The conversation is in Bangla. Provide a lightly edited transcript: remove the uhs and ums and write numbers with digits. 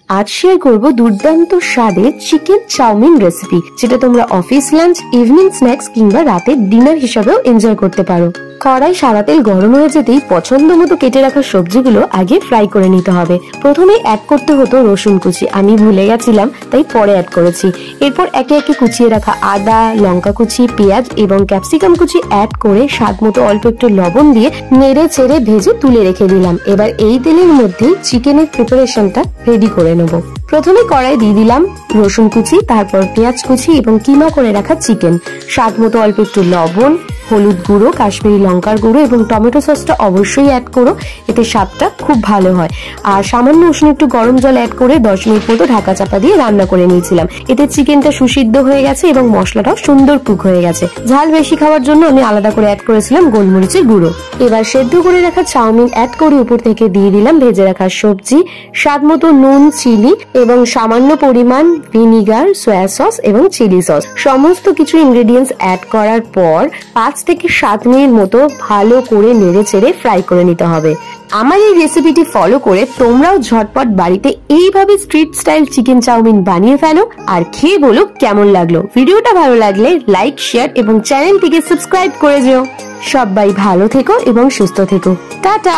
আজ শেয়ার করব দুর্দান্ত স্বাদের চিকেন চাউমিন রেসিপি, যেটা তোমরা অফিস লাঞ্চ, ইভিনিং স্ন্যাক্স কিংবা রাতের ডিনার হিসেবেও এনজয় করতে পারো। কড়াই সাদা তেল গরম হয়ে যেতেই পছন্দ মতো কেটে রাখা সবজিগুলো আগে ফ্রাই করে নিতে হবে। প্রথমে অ্যাড করতে হতো রসুন কুচি, আমি ভুলে গেছিলাম তাই পরে অ্যাড করেছি। এরপর একে একে কুচিয়ে রাখা আদা, লঙ্কা কুচি, পেঁয়াজ এবং ক্যাপসিকাম কুচি অ্যাড করে স্বাদ মতো অল্প একটু লবণ দিয়ে নেড়ে চেড়ে ভেজে তুলে রেখে দিলাম। এবার এই তেলের মধ্যেই চিকেনের প্রিপারেশনটা রেডি করে নেব। প্রথমে কড়াই দিয়ে দিলাম রসুন কুচি, তারপর পেঁয়াজ কুচি এবং কিমা করে রাখা চিকেন। স্বাদ মতো অল্প একটু লবণ, হলুদ গুঁড়ো, কাশ্মীরি লঙ্কার গুঁড়ো এবং টমেটো সসটা অবশ্যই অ্যাড করো, এতে স্বাদটা খুব ভালো হয়। আর সামান্য উষ্ণ একটু গরম জল অ্যাড করে 10 মিনিট মতো ঢাকা চাপা দিয়ে রান্না করে নিয়েছিলাম। এতে চিকেনটা সুসিদ্ধ হয়ে গেছে এবং মশলাটাও সুন্দর কুক হয়ে গেছে। ঝাল বেশি খাওয়ার জন্য আমি আলাদা করে অ্যাড করেছিলাম গোলমরিচের গুঁড়ো। এবার সেদ্ধ করে রাখা চাউমিন অ্যাড করে উপর থেকে দিয়ে দিলাম ভেজে রাখা সবজি, স্বাদ মতো নুন, চিনি এবং সামান্য পরিমাণ ভিনিগার, সয়া সস এবং চিলি সস। সমস্ত কিছু ইনগ্রেডিয়েন্টস অ্যাড করার পর 5 থেকে 7 মিনিট মতো ভালো করে নেড়ে চেড়ে ফ্রাই করে নিতে হবে। আমার এই রেসিপিটি ফলো করে তোমরাও ঝটপট বাড়িতে এইভাবে স্ট্রিট স্টাইল চিকেন চাউমিন বানিয়ে ফেলো আর খেয়ে বলো কেমন লাগলো। ভিডিওটা ভালো লাগলে লাইক, শেয়ার এবং চ্যানেলটিকে সাবস্ক্রাইব করে যেও। সবাই ভালো থেকো এবং সুস্থ থেকো। টাটা।